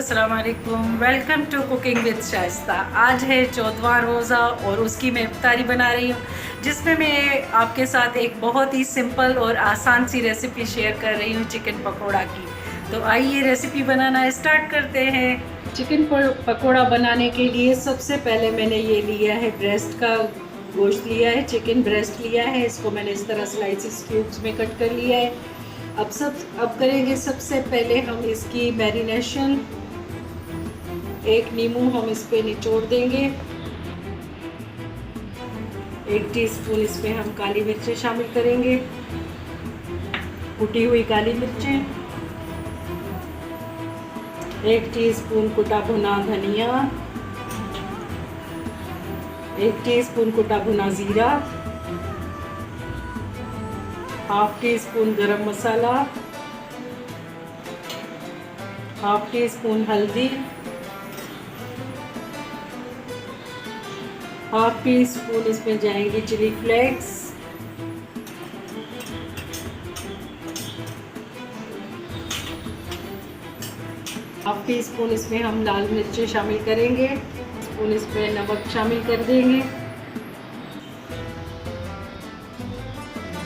अस्सलाम वालेकुम। Welcome to cooking with Shaista. आज है 14वां रोज़ा और उसकी मैं इफ्तारी बना रही हूँ, जिसमें मैं आपके साथ एक बहुत ही सिंपल और आसान सी रेसिपी शेयर कर रही हूँ चिकन पकोड़ा की। तो आइए रेसिपी बनाना स्टार्ट करते हैं। चिकन पकोड़ा बनाने के लिए सबसे पहले मैंने ये लिया है ब्रेस्ट का गोश्त लिया है, चिकन ब्रेस्ट लिया है। इसको मैंने इस तरह स्लाइसिस क्यूब्स में कट कर लिया है। अब करेंगे सबसे पहले हम इसकी मैरिनेशन। एक नींबू हम इस पे निचोड़ देंगे। 1 टीस्पून इसमें हम काली मिर्चें शामिल करेंगे, कुटी हुई काली मिर्चें। 1 टीस्पून कुटा भुना धनिया, 1 टीस्पून कुटा भुना जीरा, half teaspoon garam masala, half teaspoon हल्दी, हाफ टी स्पून इसमें जाएंगी chilli flakes, half teaspoon इसमें हम लाल मिर्चें शामिल करेंगे, स्पून इसमें नमक शामिल कर देंगे,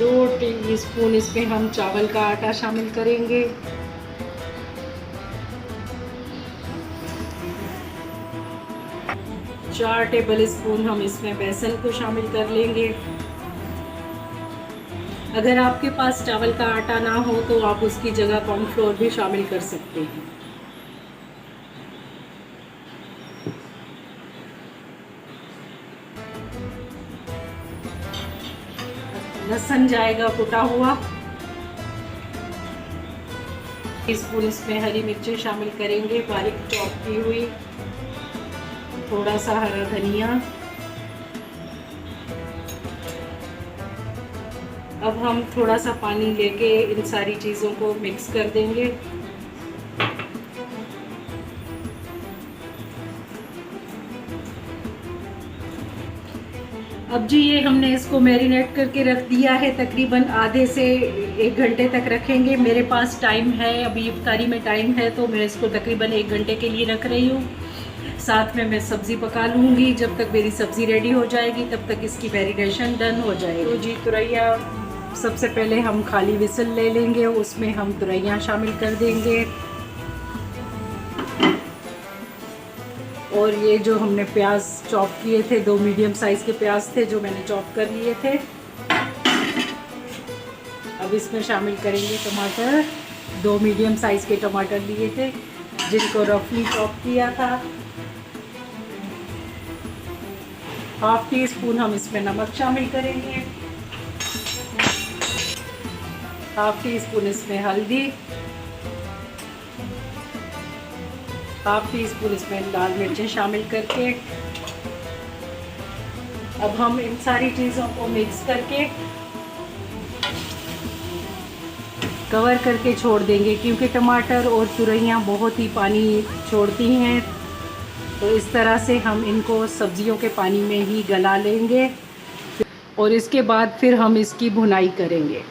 2 टीस्पून इसमें हम चावल का आटा शामिल करेंगे, 4 टेबल स्पून हम इसमें बेसन को शामिल कर लेंगे। अगर आपके पास चावल का आटा ना हो तो आप उसकी जगह कॉर्नफ्लोर भी शामिल कर सकते हैं। लहसुन जाएगा कुटा हुआ, टीस्पून इसमें हरी मिर्चें शामिल करेंगे बारीक चॉप की हुई, थोड़ा सा हरा धनिया। अब हम थोड़ा सा पानी लेके इन सारी चीज़ों को मिक्स कर देंगे। अब जी ये हमने इसको मैरिनेट करके रख दिया है, तकरीबन आधे से 1 घंटे तक रखेंगे। मेरे पास टाइम है, अभी इफ्तारी में टाइम है, तो मैं इसको तकरीबन 1 घंटे के लिए रख रही हूँ। साथ में मैं सब्ज़ी पका लूँगी। जब तक मेरी सब्ज़ी रेडी हो जाएगी तब तक इसकी मैरिनेशन डन हो जाएगी। तो जी तुरैया सबसे पहले हम खाली विसल ले लेंगे, उसमें हम तुरैया शामिल कर देंगे। और ये जो हमने प्याज चॉप किए थे, 2 मीडियम साइज़ के प्याज थे जो मैंने चॉप कर लिए थे। अब इसमें शामिल करेंगे टमाटर, 2 मीडियम साइज़ के टमाटर लिए थे जिनको रफली चॉप किया था। हाफ टी स्पून हम इसमें नमक शामिल करेंगे, हाफ टी स्पून इसमें हल्दी, हाफ टी स्पून इसमें लाल मिर्चें शामिल करके अब हम इन सारी चीज़ों को मिक्स करके कवर करके छोड़ देंगे, क्योंकि टमाटर और तुरैया बहुत ही पानी छोड़ती हैं। तो इस तरह से हम इनको सब्जियों के पानी में ही गला लेंगे और इसके बाद फिर हम इसकी भुनाई करेंगे।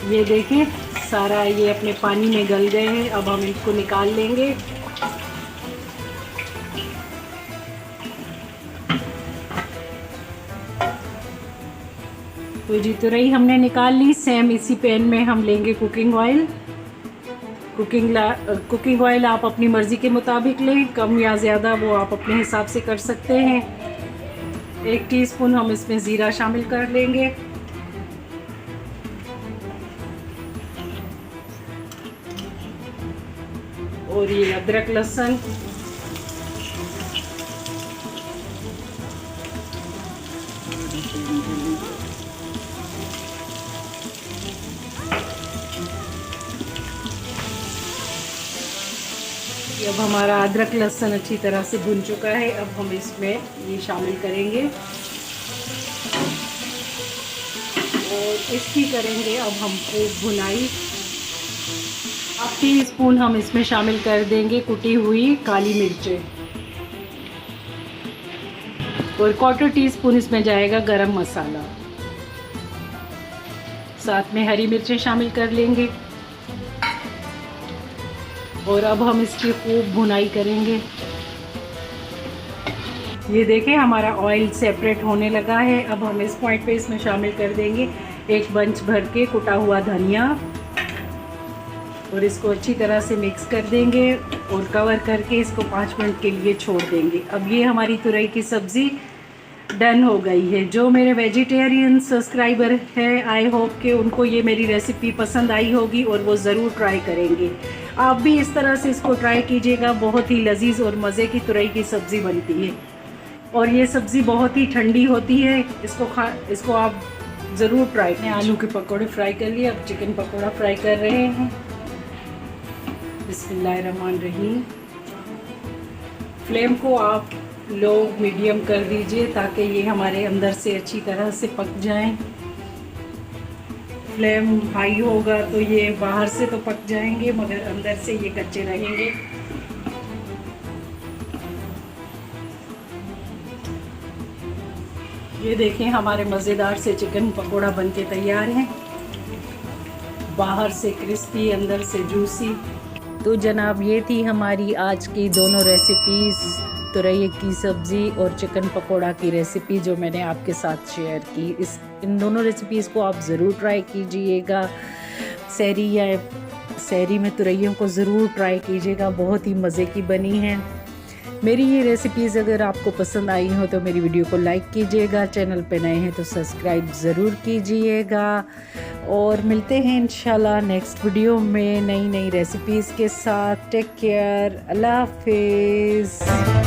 ये देखें सारा ये अपने पानी में गल गए हैं। अब हम इसको निकाल लेंगे। तो जी तुरई हमने निकाल ली। सेम इसी पैन में हम लेंगे कुकिंग ऑयल। कुकिंग ऑयल आप अपनी मर्ज़ी के मुताबिक लें, कम या ज़्यादा वो आप अपने हिसाब से कर सकते हैं। 1 टीस्पून हम इसमें ज़ीरा शामिल कर लेंगे, और ये अदरक लहसुन, अब हमारा अदरक लहसुन अच्छी तरह से भुन चुका है। अब हम इसमें ये शामिल करेंगे और इसकी करेंगे अब हम भुनाई। हाफ टी स्पून हम इसमें शामिल कर देंगे कुटी हुई काली मिर्चें, और 1/4 टीस्पून इसमें जाएगा गरम मसाला। साथ में हरी मिर्चें शामिल कर लेंगे और अब हम इसकी खूब भुनाई करेंगे। ये देखें हमारा ऑयल सेपरेट होने लगा है। अब हम इस पॉइंट पे इसमें शामिल कर देंगे एक बंच भर के कुटा हुआ धनिया और इसको अच्छी तरह से मिक्स कर देंगे और कवर करके इसको 5 मिनट के लिए छोड़ देंगे। अब ये हमारी तुरई की सब्ज़ी डन हो गई है। जो मेरे वेजिटेरियन सब्सक्राइबर है, आई होप कि उनको ये मेरी रेसिपी पसंद आई होगी और वो ज़रूर ट्राई करेंगे। आप भी इस तरह से इसको ट्राई कीजिएगा। बहुत ही लजीज और मज़े की तुरई की सब्ज़ी बनती है और ये सब्ज़ी बहुत ही ठंडी होती है। इसको आप ज़रूर ट्राई करें। आलू के पकौड़े फ्राई कर लिए, अब चिकन पकौड़ा फ्राई कर रहे हैं। बिस्मिल्लाहिर्रहमानिर्रहीम। फ्लेम को आप लो मीडियम कर दीजिए ताकि ये हमारे अंदर से अच्छी तरह से पक जाएं। फ्लेम हाई होगा तो ये बाहर से तो पक जाएंगे मगर अंदर से ये कच्चे रहेंगे। ये देखें हमारे मज़ेदार से चिकन पकोड़ा बनके तैयार हैं। बाहर से क्रिस्पी, अंदर से जूसी। तो जनाब ये थी हमारी आज की दोनों रेसिपीज़, तुरई की सब्ज़ी और चिकन पकोड़ा की रेसिपी जो मैंने आपके साथ शेयर की। इन दोनों रेसिपीज़ को आप ज़रूर ट्राई कीजिएगा। सहरी में तुरैयों को ज़रूर ट्राई कीजिएगा, बहुत ही मज़े की बनी हैं। मेरी ये रेसिपीज़ अगर आपको पसंद आई हो तो मेरी वीडियो को लाइक कीजिएगा, चैनल पे नए हैं तो सब्सक्राइब ज़रूर कीजिएगा और मिलते हैं इंशाल्लाह नेक्स्ट वीडियो में नई रेसिपीज़ के साथ। टेक केयर, अल्लाह हाफिज़।